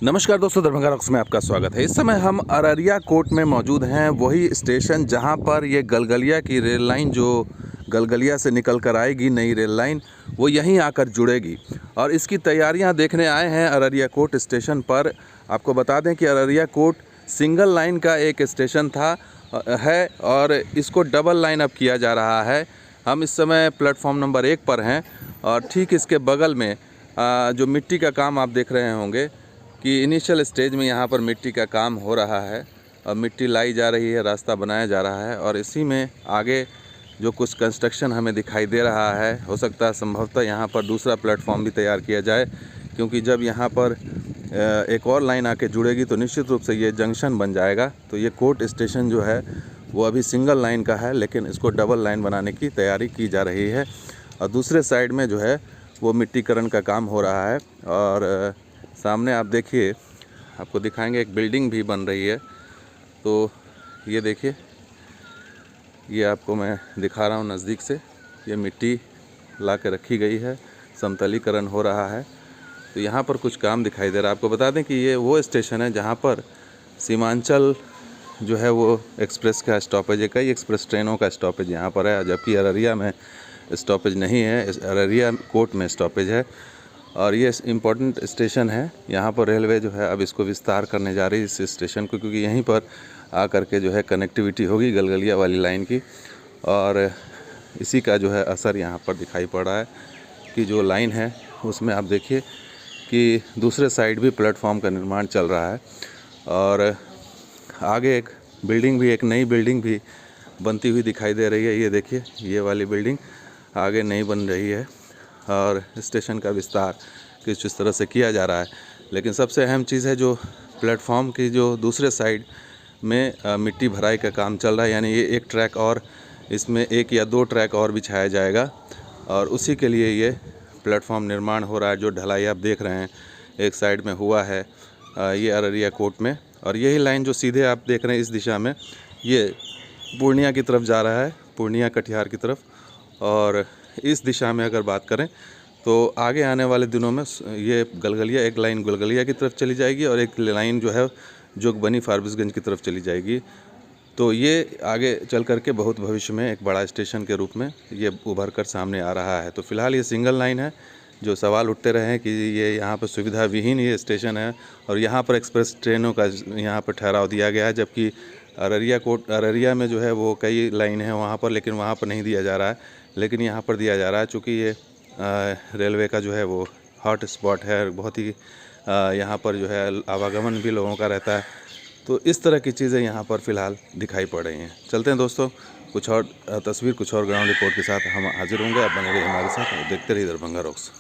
नमस्कार दोस्तों, दरभंगा रॉक्स में आपका स्वागत है। इस समय हम अररिया कोर्ट में मौजूद हैं, वही स्टेशन जहां पर ये गलगलिया की रेल लाइन, जो गलगलिया से निकल कर आएगी नई रेल लाइन, वो यहीं आकर जुड़ेगी और इसकी तैयारियां देखने आए हैं अररिया कोर्ट स्टेशन पर। आपको बता दें कि अररिया कोर्ट सिंगल लाइन का एक स्टेशन है और इसको डबल लाइन अप किया जा रहा है। हम इस समय प्लेटफॉर्म नंबर 1 पर हैं और ठीक इसके बगल में जो मिट्टी का काम आप देख रहे होंगे कि इनिशियल स्टेज में यहाँ पर मिट्टी का काम हो रहा है और मिट्टी लाई जा रही है, रास्ता बनाया जा रहा है और इसी में आगे जो कुछ कंस्ट्रक्शन हमें दिखाई दे रहा है। हो सकता है संभवतः यहाँ पर दूसरा प्लेटफॉर्म भी तैयार किया जाए, क्योंकि जब यहाँ पर एक और लाइन आके जुड़ेगी तो निश्चित रूप से ये जंक्शन बन जाएगा। तो ये कोर्ट स्टेशन जो है वो अभी सिंगल लाइन का है, लेकिन इसको डबल लाइन बनाने की तैयारी की जा रही है और दूसरे साइड में जो है वो मिट्टीकरण का काम हो रहा है। और सामने आप देखिए, आपको दिखाएंगे, एक बिल्डिंग भी बन रही है। तो ये देखिए, ये आपको मैं दिखा रहा हूँ नज़दीक से। ये मिट्टी ला के रखी गई है, समतलीकरण हो रहा है। तो यहाँ पर कुछ काम दिखाई दे रहा है। आपको बता दें कि ये वो स्टेशन है जहाँ पर सीमांचल जो है वो एक्सप्रेस का स्टॉपेज है। कई एक्सप्रेस ट्रेनों का स्टॉपेज यहाँ पर है, जबकि अररिया में स्टॉपेज नहीं है। अररिया कोर्ट में स्टॉपेज है और ये इम्पोर्टेंट स्टेशन है। यहाँ पर रेलवे जो है अब इसको विस्तार करने जा रही है इस स्टेशन को, क्योंकि यहीं पर आकर के जो है कनेक्टिविटी होगी गलगलिया वाली लाइन की। और इसी का जो है असर यहाँ पर दिखाई पड़ रहा है कि जो लाइन है उसमें आप देखिए कि दूसरे साइड भी प्लेटफॉर्म का निर्माण चल रहा है और आगे एक बिल्डिंग भी, एक नई बिल्डिंग भी बनती हुई दिखाई दे रही है। ये देखिए, ये वाली बिल्डिंग आगे नई बन रही है और स्टेशन का विस्तार किस तरह से किया जा रहा है। लेकिन सबसे अहम चीज़ है जो प्लेटफॉर्म की जो दूसरे साइड में मिट्टी भराई का काम चल रहा है, यानी ये एक ट्रैक और इसमें 1 या 2 ट्रैक और बिछाया जाएगा और उसी के लिए ये प्लेटफॉर्म निर्माण हो रहा है। जो ढलाई आप देख रहे हैं एक साइड में हुआ है ये अररिया कोर्ट में, और यही लाइन जो सीधे आप देख रहे हैं इस दिशा में, ये पूर्णिया की तरफ जा रहा है, पूर्णिया कटिहार की तरफ। और इस दिशा में अगर बात करें तो आगे आने वाले दिनों में ये गलगलिया, एक लाइन गलगलिया की तरफ चली जाएगी और एक लाइन जो है जोगबनी फारबिसगंज की तरफ चली जाएगी। तो ये आगे चल कर के बहुत भविष्य में एक बड़ा स्टेशन के रूप में ये उभर कर सामने आ रहा है। तो फिलहाल ये सिंगल लाइन है। जो सवाल उठते रहे हैं कि ये यहाँ पर सुविधा विहीन ये स्टेशन है और यहाँ पर एक्सप्रेस ट्रेनों का यहाँ पर ठहराव दिया गया है, जबकि अररिया में जो है वो कई लाइन है वहाँ पर, लेकिन वहाँ पर नहीं दिया जा रहा है, लेकिन यहाँ पर दिया जा रहा है। चूँकि ये रेलवे का जो है वो हॉट स्पॉट है, बहुत ही यहाँ पर जो है आवागमन भी लोगों का रहता है। तो इस तरह की चीज़ें यहाँ पर फ़िलहाल दिखाई पड़ रही हैं। चलते हैं दोस्तों, कुछ और तस्वीर, कुछ और ग्राउंड रिपोर्ट के साथ हम हाजिर होंगे। आप बने रहिए हमारे साथ और देखते रहिए दरभंगा रॉक्स।